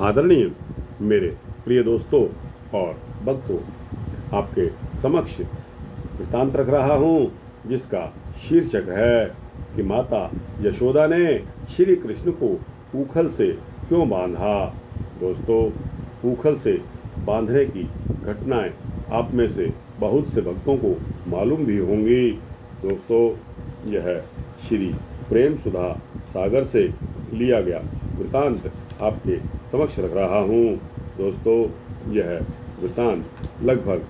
आदरणीय मेरे प्रिय दोस्तों और भक्तों, आपके समक्ष वृत्तांत रख रहा हूँ जिसका शीर्षक है कि माता यशोदा ने श्री कृष्ण को ऊखल से क्यों बांधा। दोस्तों, ऊखल से बांधने की घटनाएं आप में से बहुत से भक्तों को मालूम भी होंगी। दोस्तों, यह श्री प्रेम सुधा सागर से लिया गया वृत्तांत आपके समक्ष रख रहा हूँ। दोस्तों, यह वृत्तांत लगभग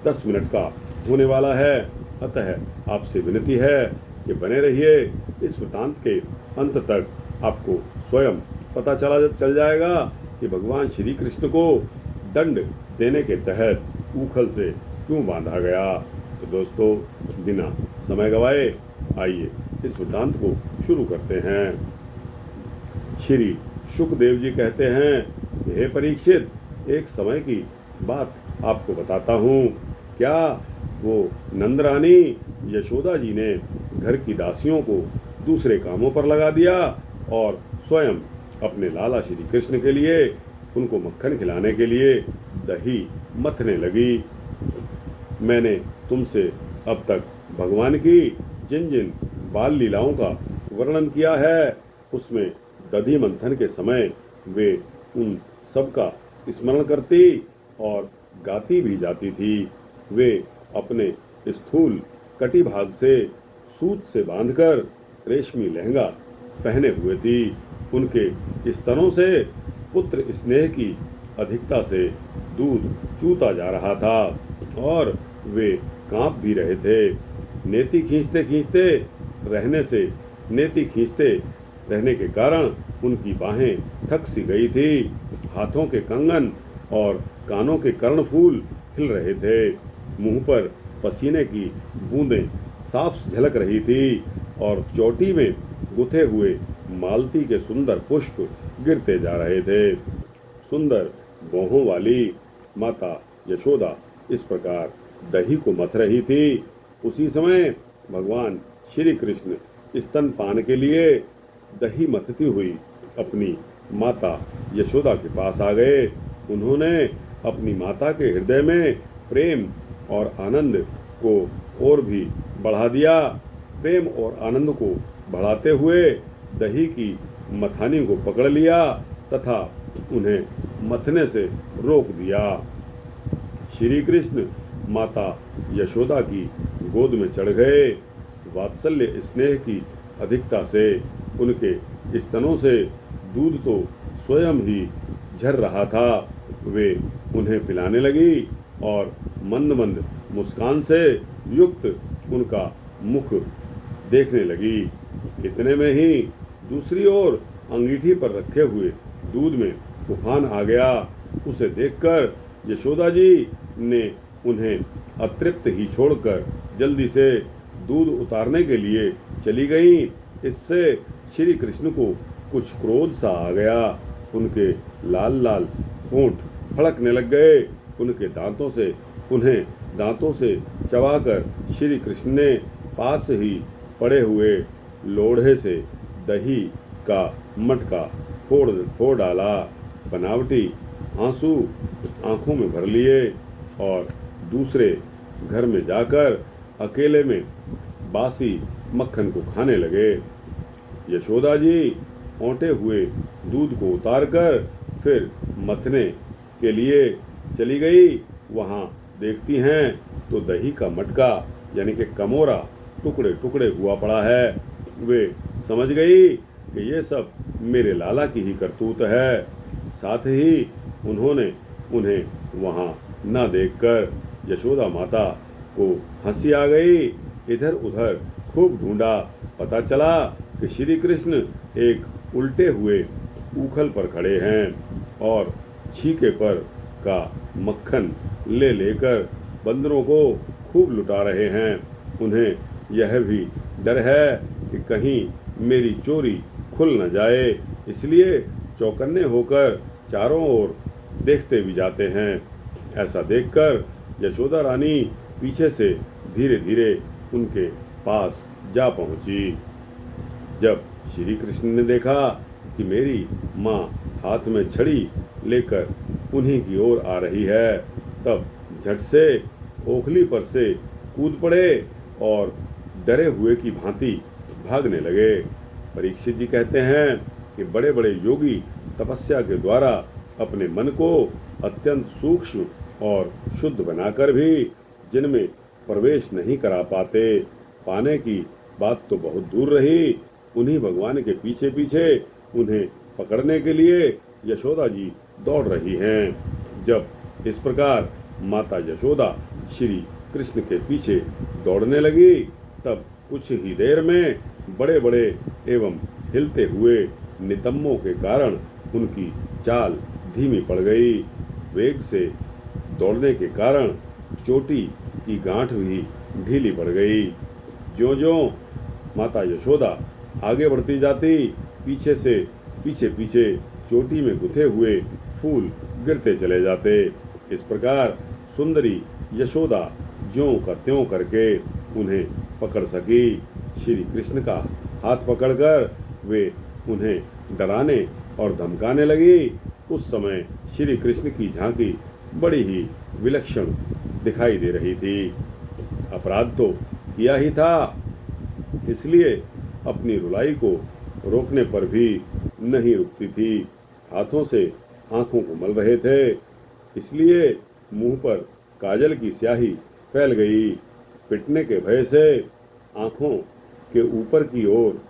10 मिनट का होने वाला है, अतः आपसे विनती है कि बने रहिए। इस वृत्तांत के अंत तक आपको स्वयं पता चल जाएगा कि भगवान श्री कृष्ण को दंड देने के तहत ऊखल से क्यों बांधा गया। तो दोस्तों, बिना समय गवाए आइए इस वृत्तांत को शुरू करते हैं। श्री शुकदेव जी कहते हैं कि हे परीक्षित, एक समय की बात आपको बताता हूँ। क्या वो नंदरानी यशोदा जी ने घर की दासियों को दूसरे कामों पर लगा दिया और स्वयं अपने लाला श्री कृष्ण के लिए उनको मक्खन खिलाने के लिए दही मथने लगी। मैंने तुमसे अब तक भगवान की जिन जिन बाल लीलाओं का वर्णन किया है, उसमें दधी मंथन के समय वे उन सब का स्मरण करती और गाती भी जाती थी। वे अपने स्थूल कटी भाग से सूत से बांधकर रेशमी लहंगा पहने हुए थी। उनके स्तनों से पुत्र स्नेह की अधिकता से दूध चूता जा रहा था और वे कांप भी रहे थे। नेति खींचते रहने के कारण उनकी बाहें थक सी गई थी। हाथों के कंगन और कानों के कर्णफूल हिल रहे थे। मुंह पर पसीने की बूंदें साफ झलक रही थी और चोटी में गुथे हुए मालती के सुंदर पुष्प गिरते जा रहे थे। सुंदर बाहों वाली माता यशोदा इस प्रकार दही को मथ रही थी। उसी समय भगवान श्री कृष्ण स्तनपान के लिए दही मथती हुई अपनी माता यशोदा के पास आ गए। उन्होंने अपनी माता के हृदय में प्रेम और आनंद को और भी बढ़ा दिया। प्रेम और आनंद को बढ़ाते हुए दही की मथानी को पकड़ लिया तथा उन्हें मथने से रोक दिया। श्री कृष्ण माता यशोदा की गोद में चढ़ गए। वात्सल्य स्नेह की अधिकता से उनके स्तनों से दूध तो स्वयं ही झर रहा था। वे उन्हें पिलाने लगी और मंद मंद मुस्कान से युक्त उनका मुख देखने लगी। इतने में ही दूसरी ओर अंगीठी पर रखे हुए दूध में तूफान आ गया। उसे देखकर यशोदा जी ने उन्हें अतृप्त ही छोड़कर जल्दी से दूध उतारने के लिए चली गईं। इससे श्री कृष्ण को कुछ क्रोध सा आ गया। उनके लाल लाल होंठ फड़कने लग गए। उनके दांतों से चबाकर श्री कृष्ण ने पास ही पड़े हुए लोढ़े से दही का मटका फोड़ डाला। बनावटी आंसू आंखों में भर लिए और दूसरे घर में जाकर अकेले में बासी मक्खन को खाने लगे। यशोदा जी औंटे हुए दूध को उतारकर फिर मथने के लिए चली गई। वहां देखती हैं तो दही का मटका यानी कि कमोरा टुकड़े टुकड़े हुआ पड़ा है। वे समझ गई कि ये सब मेरे लाला की ही करतूत है। साथ ही उन्होंने उन्हें वहां न देखकर यशोदा माता को हंसी आ गई। इधर उधर खूब ढूंढा, पता चला कि श्री कृष्ण एक उल्टे हुए ऊखल पर खड़े हैं और छीके पर का मक्खन ले लेकर बंदरों को खूब लुटा रहे हैं। उन्हें यह भी डर है कि कहीं मेरी चोरी खुल न जाए, इसलिए चौकन्ने होकर चारों ओर देखते भी जाते हैं। ऐसा देखकर यशोदा रानी पीछे से धीरे धीरे उनके पास जा पहुंची। जब श्री कृष्ण ने देखा कि मेरी माँ हाथ में छड़ी लेकर उन्हीं की ओर आ रही है। तब झट से ओखली पर से कूद पड़े और डरे हुए की भांति भागने लगे। परीक्षित जी कहते हैं कि बड़े बड़े योगी तपस्या के द्वारा अपने मन को अत्यंत सूक्ष्म और शुद्ध बनाकर भी जिनमें प्रवेश नहीं करा पाते, पाने की बात तो बहुत दूर रही, उन्हीं भगवान के पीछे पीछे उन्हें पकड़ने के लिए यशोदा जी दौड़ रही हैं। जब इस प्रकार माता यशोदा श्री कृष्ण के पीछे दौड़ने लगी, तब कुछ ही देर में बड़े बड़े एवं हिलते हुए नितंबों के कारण उनकी चाल धीमी पड़ गई। वेग से दौड़ने के कारण चोटी की गांठ भी ढीली पड़ गई। ज्यों-ज्यों माता यशोदा आगे बढ़ती जाती, पीछे से पीछे चोटी में गुथे हुए फूल गिरते चले जाते। इस प्रकार सुंदरी यशोदा ज्यों का त्यों करके उन्हें पकड़ सकी। श्री कृष्ण का हाथ पकड़कर वे उन्हें डराने और धमकाने लगी। उस समय श्री कृष्ण की झांकी बड़ी ही विलक्षण दिखाई दे रही थी। अपराध तो किया ही था, इसलिए अपनी रुलाई को रोकने पर भी नहीं रुकती थी। हाथों से आंखों को मल रहे थे, इसलिए मुंह पर काजल की स्याही फैल गई। पिटने के भय से आंखों के ऊपर की ओर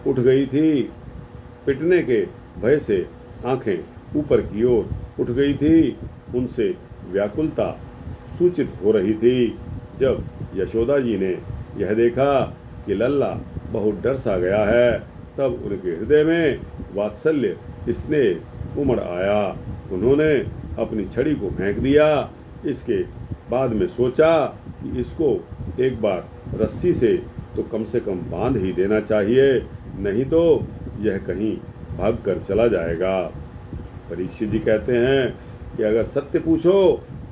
उठ गई थी। पिटने के भय से आंखें ऊपर की ओर उठ गई थी। उनसे व्याकुलता सूचित हो रही थी। जब यशोदा जी ने यह देखा कि लल्ला बहुत डर सा गया है, तब उनके हृदय में वात्सल्य स्नेह उमड़ आया। उन्होंने अपनी छड़ी को फेंक दिया। इसके बाद में सोचा कि इसको एक बार रस्सी से तो कम से कम बांध ही देना चाहिए, नहीं तो यह कहीं भागकर चला जाएगा। परीक्षित जी कहते हैं कि अगर सत्य पूछो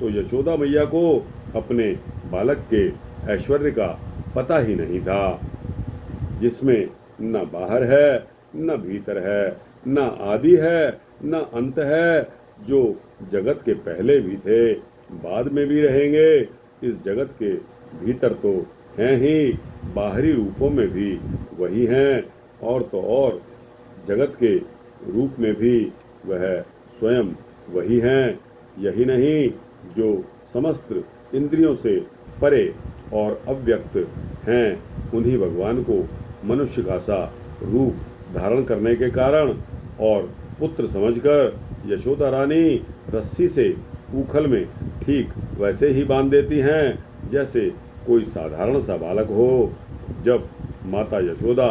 तो यशोदा मैया को अपने बालक के ऐश्वर्य का पता ही नहीं था, जिसमें न बाहर है न भीतर है, न आदि है न अंत है, जो जगत के पहले भी थे, बाद में भी रहेंगे। इस जगत के भीतर तो हैं ही, बाहरी रूपों में भी वही हैं, और तो और जगत के रूप में भी वह स्वयं वही हैं। यही नहीं, जो समस्त इंद्रियों से परे और अव्यक्त हैं, उन्हीं भगवान को मनुष्य का सा रूप धारण करने के कारण और पुत्र समझकर यशोदा रानी रस्सी से उखल में ठीक वैसे ही बांध देती हैं जैसे कोई साधारण सा बालक हो। जब माता यशोदा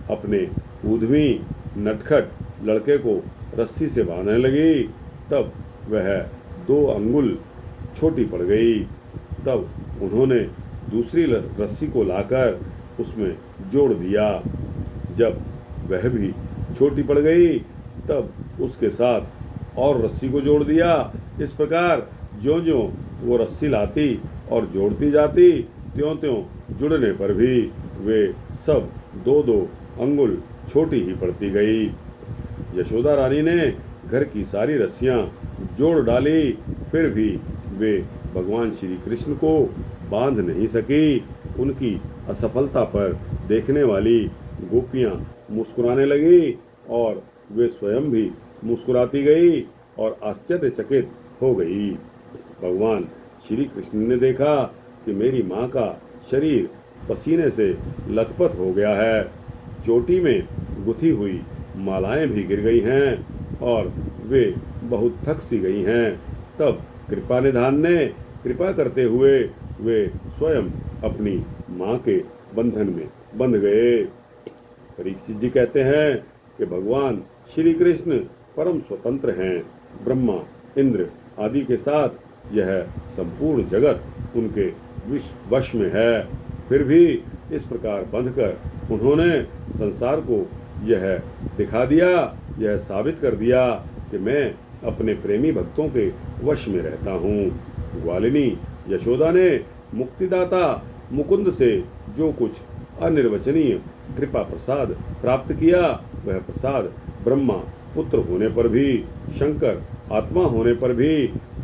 अपने ऊधमी नटखट लड़के को रस्सी से बांधने लगी, तब वह 2 अंगुल छोटी पड़ गई। तब उन्होंने दूसरी रस्सी को लाकर उसमें जोड़ दिया। जब वह भी छोटी पड़ गई, तब उसके साथ और रस्सी को जोड़ दिया। इस प्रकार ज्यों-ज्यों वो रस्सी लाती और जोड़ती जाती, त्यों-त्यों जुड़ने पर भी वे सब 2-2 अंगुल छोटी ही पड़ती गई। यशोदा रानी ने घर की सारी रस्सियां जोड़ डाली, फिर भी वे भगवान श्री कृष्ण को बांध नहीं सकी। उनकी असफलता पर देखने वाली गोपियां मुस्कुराने लगी और वे स्वयं भी मुस्कुराती गई और आश्चर्यचकित हो गई। भगवान श्री कृष्ण ने देखा कि मेरी माँ का शरीर पसीने से लथपथ हो गया है, चोटी में गुथी हुई मालाएं भी गिर गई हैं और वे बहुत थक सी गई हैं। तब कृपा निधान ने कृपा करते हुए वे स्वयं अपनी माँ के बंधन में बंध गए। परीक्षित जी कहते हैं कि भगवान श्री कृष्ण परम स्वतंत्र हैं। ब्रह्मा, इंद्र आदि के साथ यह संपूर्ण जगत उनके वश में है। फिर भी इस प्रकार बंधकर उन्होंने संसार को यह दिखा दिया, यह साबित कर दिया कि मैं अपने प्रेमी भक्तों के वश में रहता हूँ। ग्वालिनी यशोदा ने मुक्तिदाता मुकुंद से जो कुछ अनिर्वचनीय कृपा प्रसाद प्राप्त किया, वह प्रसाद ब्रह्मा, पुत्र होने पर भी, शंकर आत्मा होने पर भी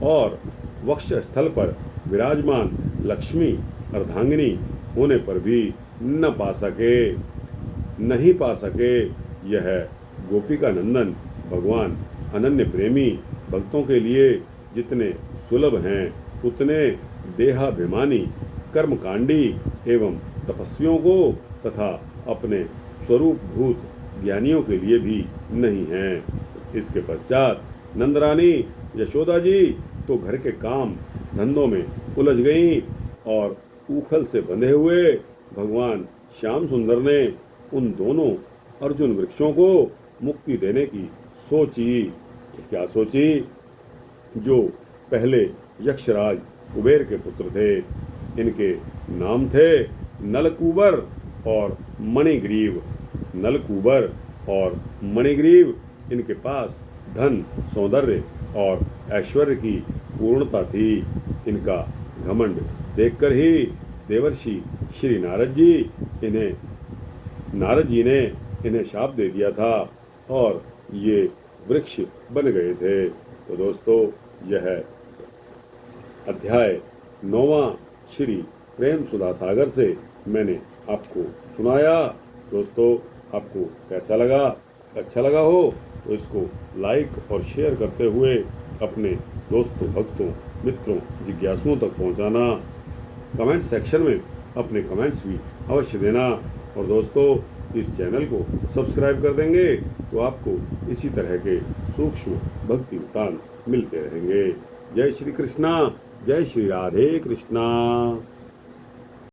और वक्ष स्थल पर विराजमान लक्ष्मी अर्धांगिनी होने पर भी न पा सके, नहीं पा सके। यह गोपिका नंदन भगवान अनन्य प्रेमी भक्तों के लिए जितने सुलभ हैं, उतने देहाभिमानी कर्मकांडी एवं तपस्वियों को तथा अपने स्वरूप भूत ज्ञानियों के लिए भी नहीं हैं। इसके पश्चात नंदरानी यशोदा जी तो घर के काम धंधों में उलझ गईं और उखल से बंधे हुए भगवान श्याम सुंदर ने उन दोनों अर्जुन वृक्षों को मुक्ति देने की सोची। क्या सोची? जो पहले यक्षराज कुबेर के पुत्र थे, इनके नाम थे नलकूबर और मणिग्रीव। नलकूबर और मणिग्रीव, इनके पास धन, सौंदर्य और ऐश्वर्य की पूर्णता थी। इनका घमंड देखकर ही देवर्षि श्री नारद जी ने इन्हें शाप दे दिया था और ये वृक्ष बन गए थे। तो दोस्तों, यह अध्याय 9वां श्री प्रेम सुधा सागर से मैंने आपको सुनाया। दोस्तों, आपको कैसा लगा? अच्छा लगा हो तो इसको लाइक और शेयर करते हुए अपने दोस्तों, भक्तों, मित्रों, जिज्ञासुओं तक पहुंचाना। कमेंट सेक्शन में अपने कमेंट्स भी अवश्य देना। और दोस्तों, इस चैनल को सब्सक्राइब कर देंगे तो आपको इसी तरह के सूक्ष्म भक्ति वृत्तांत मिलते रहेंगे। जय श्री कृष्णा, जय श्री राधे कृष्णा।